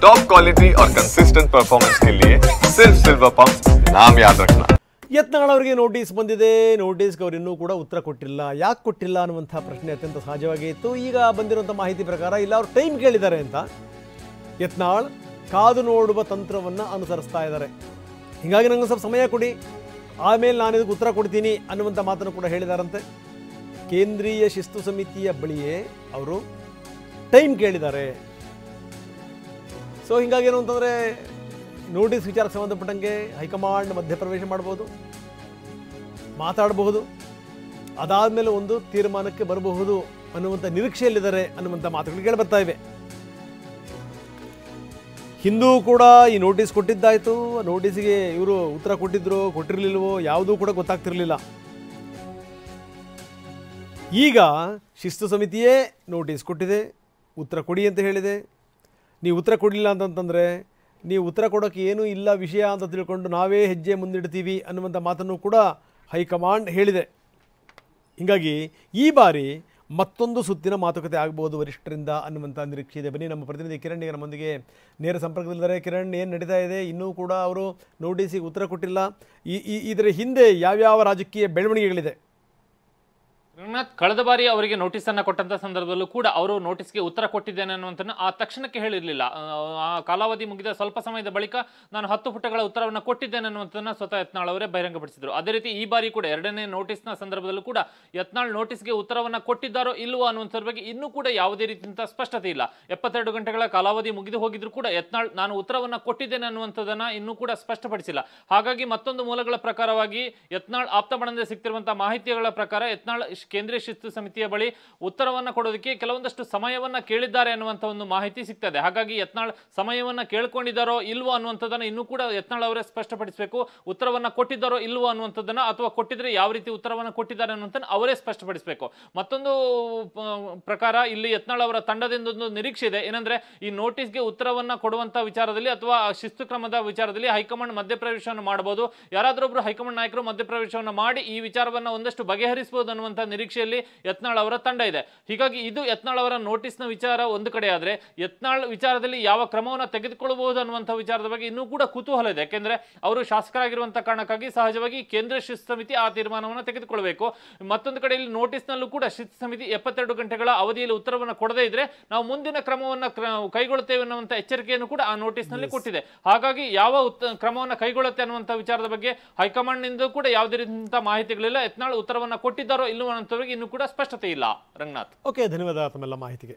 Top quality और consistent performance के लिए सिर्फ सिल्वर पंप नाम याद रखना। ಯತ್ನಾಳ್ ಅವರಿಗೆ ನೋಟಿಸ್ ಬಂದಿದೆ. ನೋಟಿಸ್ಗೆ ಅವರು ಇನ್ನೂ ಕೂಡ ಉತ್ತರ ಕೊಟ್ಟಿಲ್ಲ. ಯಾಕೆ ಕೊಟ್ಟಿಲ್ಲ ಅನ್ನುವಂಥ ಪ್ರಶ್ನೆ ಅತ್ಯಂತ ಸಹಜವಾಗಿ ಇತ್ತು. ಈಗ ಬಂದಿರುವಂಥ ಮಾಹಿತಿ ಪ್ರಕಾರ ಇಲ್ಲ ಅವರು ಟೈಮ್ ಕೇಳಿದ್ದಾರೆ ಅಂತ ಯತ್ನಾಳ್ ಕಾದು ನೋಡುವ ತಂತ್ರವನ್ನು ಅನುಸರಿಸ್ತಾ ಇದ್ದಾರೆ. ಹೀಗಾಗಿ ನನಗೆ ಸ್ವಲ್ಪ ಸಮಯ ಕೊಡಿ, ಆಮೇಲೆ ನಾನು ಇದಕ್ಕೆ ಉತ್ತರ ಕೊಡ್ತೀನಿ ಅನ್ನುವಂಥ ಮಾತನ್ನು ಕೂಡ ಹೇಳಿದಾರಂತೆ. ಕೇಂದ್ರೀಯ ಶಿಸ್ತು ಸಮಿತಿಯ ಬಳಿಯೇ ಅವರು ಟೈಮ್ ಕೇಳಿದ್ದಾರೆ. ಸೊ ಹೀಗಾಗಿ ಏನು ಅಂತಂದರೆ ನೋಟಿಸ್ ವಿಚಾರಕ್ಕೆ ಸಂಬಂಧಪಟ್ಟಂಗೆ ಹೈಕಮಾಂಡ್ ಮಧ್ಯಪ್ರವೇಶ ಮಾಡಬಹುದು, ಮಾತಾಡಬಹುದು, ಅದಾದಮೇಲೆ ಒಂದು ತೀರ್ಮಾನಕ್ಕೆ ಬರಬಹುದು ಅನ್ನುವಂಥ ನಿರೀಕ್ಷೆಯಲ್ಲಿದ್ದಾರೆ ಅನ್ನುವಂಥ ಮಾತುಗಳು ಕೇಳಿ ಬರ್ತಾ ಇವೆ. ಹಿಂದೂ ಕೂಡ ಈ ನೋಟಿಸ್ ಕೊಟ್ಟಿದ್ದಾಯಿತು. ನೋಟಿಸ್ಗೆ ಇವರು ಉತ್ತರ ಕೊಟ್ಟಿದ್ರು ಕೊಟ್ಟಿರಲಿಲ್ವೋ ಯಾವುದೂ ಕೂಡ ಗೊತ್ತಾಗ್ತಿರಲಿಲ್ಲ. ಈಗ ಶಿಸ್ತು ಸಮಿತಿಯೇ ನೋಟಿಸ್ ಕೊಟ್ಟಿದೆ, ಉತ್ತರ ಕೊಡಿ ಅಂತ ಹೇಳಿದೆ. ನೀವು ಉತ್ತರ ಕೊಡಲಿಲ್ಲ ಅಂತಂತಂದರೆ ನೀವು ಉತ್ತರ ಕೊಡೋಕ್ಕೆ ಏನೂ ಇಲ್ಲ ವಿಷಯ ಅಂತ ತಿಳ್ಕೊಂಡು ನಾವೇ ಹೆಜ್ಜೆ ಮುಂದಿಡ್ತೀವಿ ಅನ್ನುವಂಥ ಮಾತನ್ನು ಕೂಡ ಹೈಕಮಾಂಡ್ ಹೇಳಿದೆ. ಹೀಗಾಗಿ ಈ ಬಾರಿ ಮತ್ತೊಂದು ಸುತ್ತಿನ ಮಾತುಕತೆ ಆಗ್ಬೋದು ವರಿಷ್ಠರಿಂದ ಅನ್ನುವಂಥ ನಿರೀಕ್ಷೆ ಇದೆ. ಬನ್ನಿ, ನಮ್ಮ ಪ್ರತಿನಿಧಿ ಕಿರಣ್ ಈಗ ನಮ್ಮೊಂದಿಗೆ ನೇರ ಸಂಪರ್ಕದಲ್ಲಿದ್ದಾರೆ. ಕಿರಣ್, ಏನು ನಡೀತಾ ಇದೆ? ಇನ್ನೂ ಕೂಡ ಅವರು ನೋಟಿಸಿಗೆ ಉತ್ತರ ಕೊಟ್ಟಿಲ್ಲ. ಇದರ ಹಿಂದೆ ಯಾವ್ಯಾವ ರಾಜಕೀಯ ಬೆಳವಣಿಗೆಗಳಿದೆ? ರಂಗನಾಥ್, ಕಳೆದ ಬಾರಿ ಅವರಿಗೆ ನೋಟಿಸ್ ಅನ್ನ ಕೊಟ್ಟಂತ ಸಂದರ್ಭದಲ್ಲೂ ಕೂಡ ಅವರು ನೋಟಿಸ್ಗೆ ಉತ್ತರ ಕೊಟ್ಟಿದ್ದೇನೆ ಅನ್ನುವಂಥನ್ನು ಆ ತಕ್ಷಣಕ್ಕೆ ಹೇಳಿರಲಿಲ್ಲ. ಆ ಕಾಲಾವಧಿ ಮುಗಿದ ಸ್ವಲ್ಪ ಸಮಯದ ಬಳಿಕ ನಾನು 10 ಪುಟಗಳ ಉತ್ತರವನ್ನು ಕೊಟ್ಟಿದ್ದೇನೆ ಅನ್ನುವಂಥದ್ದನ್ನ ಸ್ವತಃ ಯತ್ನಾಳ್ ಅವರೇ ಬಹಿರಂಗಪಡಿಸಿದ್ರು. ಅದೇ ರೀತಿ ಈ ಬಾರಿ ಕೂಡ ಎರಡನೇ ನೋಟಿಸ್ನ ಸಂದರ್ಭದಲ್ಲೂ ಕೂಡ ಯತ್ನಾಳ್ ನೋಟಿಸ್ಗೆ ಉತ್ತರವನ್ನು ಕೊಟ್ಟಿದ್ದಾರೋ ಇಲ್ವೋ ಅನ್ನುವಂಥದ್ರ ಬಗ್ಗೆ ಇನ್ನೂ ಕೂಡ ಯಾವುದೇ ರೀತಿಯ ಸ್ಪಷ್ಟತೆ ಇಲ್ಲ. 72 ಗಂಟೆಗಳ ಕಾಲಾವಧಿ ಮುಗಿದು ಹೋಗಿದ್ರು ಕೂಡ ಯತ್ನಾಳ್ ನಾನು ಉತ್ತರವನ್ನು ಕೊಟ್ಟಿದ್ದೇನೆ ಅನ್ನುವಂಥದ್ದನ್ನ ಇನ್ನೂ ಕೂಡ ಸ್ಪಷ್ಟಪಡಿಸಿಲ್ಲ. ಹಾಗಾಗಿ ಮತ್ತೊಂದು ಮೂಲಗಳ ಪ್ರಕಾರವಾಗಿ ಯತ್ನಾಳ್ ಆಪ್ತ ಬಣದಿಂದ ಸಿಗ್ತಿರುವಂತಹ ಮಾಹಿತಿಗಳ ಪ್ರಕಾರ ಯತ್ನಾಳ್ ಕೇಂದ್ರೀಯ ಶಿಸ್ತು ಸಮಿತಿಯ ಬಳಿ ಉತ್ತರವನ್ನು ಕೊಡೋದಕ್ಕೆ ಕೆಲವೊಂದಷ್ಟು ಸಮಯವನ್ನ ಕೇಳಿದ್ದಾರೆ ಅನ್ನುವಂಥ ಒಂದು ಮಾಹಿತಿ ಸಿಗ್ತದೆ. ಹಾಗಾಗಿ ಯತ್ನಾಳ್ ಸಮಯವನ್ನ ಕೇಳ್ಕೊಂಡಿದ್ದಾರೋ ಇಲ್ವೋ ಅನ್ನುವಂಥದ್ದನ್ನ ಇನ್ನೂ ಕೂಡ ಯತ್ನಾಳ್ ಅವರೇ ಸ್ಪಷ್ಟಪಡಿಸಬೇಕು. ಉತ್ತರವನ್ನ ಕೊಟ್ಟಿದ್ದಾರೋ ಇಲ್ವೋ ಅನ್ನುವಂಥದ್ದನ್ನ, ಅಥವಾ ಕೊಟ್ಟಿದ್ರೆ ಯಾವ ರೀತಿ ಉತ್ತರವನ್ನು ಕೊಟ್ಟಿದ್ದಾರೆ ಅನ್ನುವಂಥದ್ದು ಅವರೇ ಸ್ಪಷ್ಟಪಡಿಸಬೇಕು. ಮತ್ತೊಂದು ಪ್ರಕಾರ ಇಲ್ಲಿ ಯತ್ನಾಳ್ ಅವರ ತಂಡದಿಂದ ಒಂದು ನಿರೀಕ್ಷೆ ಇದೆ. ಏನಂದ್ರೆ ಈ ನೋಟಿಸ್ಗೆ ಉತ್ತರವನ್ನ ಕೊಡುವಂತ ವಿಚಾರದಲ್ಲಿ ಅಥವಾ ಶಿಸ್ತು ಕ್ರಮದ ವಿಚಾರದಲ್ಲಿ ಹೈಕಮಾಂಡ್ ಮಧ್ಯಪ್ರವೇಶವನ್ನು ಮಾಡಬಹುದು. ಯಾರಾದ್ರೊಬ್ರು ಹೈಕಮಾಂಡ್ ನಾಯಕರು ಮಧ್ಯಪ್ರವೇಶವನ್ನು ಮಾಡಿ ಈ ವಿಚಾರವನ್ನ ಒಂದಷ್ಟು ಬಗೆಹರಿಸಬಹುದು ಅನ್ನುವಂಥ ನಿರೀಕ್ಷೆಯಲ್ಲಿ ಯತ್ನಾಳ್ ಅವರ ತಂಡ ಇದೆ. ಹೀಗಾಗಿ ಇದು ಯತ್ನಾಳ್ ಅವರ ನೋಟಿಸ್ನ ವಿಚಾರ ಒಂದು ಕಡೆ ಆದ್ರೆ, ಯತ್ನಾಳ್ ವಿಚಾರದಲ್ಲಿ ಯಾವ ಕ್ರಮವನ್ನು ತೆಗೆದುಕೊಳ್ಳಬಹುದು ಅನ್ನುವಂಥ ವಿಚಾರದ ಬಗ್ಗೆ ಇನ್ನೂ ಕೂಡ ಕುತೂಹಲ ಇದೆ. ಯಾಕೆಂದ್ರೆ ಅವರು ಶಾಸಕರಾಗಿರುವಂತಹ ಕಾರಣಕ್ಕಾಗಿ ಸಹಜವಾಗಿ ಕೇಂದ್ರ ಶಿಸ್ತು ಸಮಿತಿ ಆ ತೀರ್ಮಾನವನ್ನು ತೆಗೆದುಕೊಳ್ಳಬೇಕು. ಮತ್ತೊಂದು ಕಡೆ ಇಲ್ಲಿ ನೋಟಿಸ್ನಲ್ಲೂ ಕೂಡ ಶಿಸ್ತು ಸಮಿತಿ 72 ಗಂಟೆಗಳ ಅವಧಿಯಲ್ಲಿ ಉತ್ತರವನ್ನು ಕೊಡದೇ ಇದ್ರೆ ನಾವು ಮುಂದಿನ ಕ್ರಮವನ್ನು ಕೈಗೊಳ್ಳುತ್ತೇವೆ ಅನ್ನುವಂಥ ಎಚ್ಚರಿಕೆಯನ್ನು ಕೂಡ ಆ ನೋಟಿಸ್ನಲ್ಲಿ ಕೊಟ್ಟಿದೆ. ಹಾಗಾಗಿ ಯಾವ ಕ್ರಮವನ್ನು ಕೈಗೊಳ್ಳುತ್ತೆ ಅನ್ನುವಂಥ ವಿಚಾರದ ಬಗ್ಗೆ ಹೈಕಮಾಂಡ್ ನಿಂದ ಕೂಡ ಯಾವುದೇ ರೀತಿಯ ಮಾಹಿತಿಗಳಿಲ್ಲ. ಯತ್ನಾಳ್ ಉತ್ತರವನ್ನು ಕೊಟ್ಟಿದ್ದಾರೋ ಇಲ್ಲವೋ ಅನ್ನೋಂಥವ್ರಿಗೆ ಇನ್ನೂ ಕೂಡ ಸ್ಪಷ್ಟತೆ ಇಲ್ಲ. ರಂಗನಾಥ್, ಓಕೆ, ಧನ್ಯವಾದ ತಮ್ಮೆಲ್ಲ ಮಾಹಿತಿಗೆ.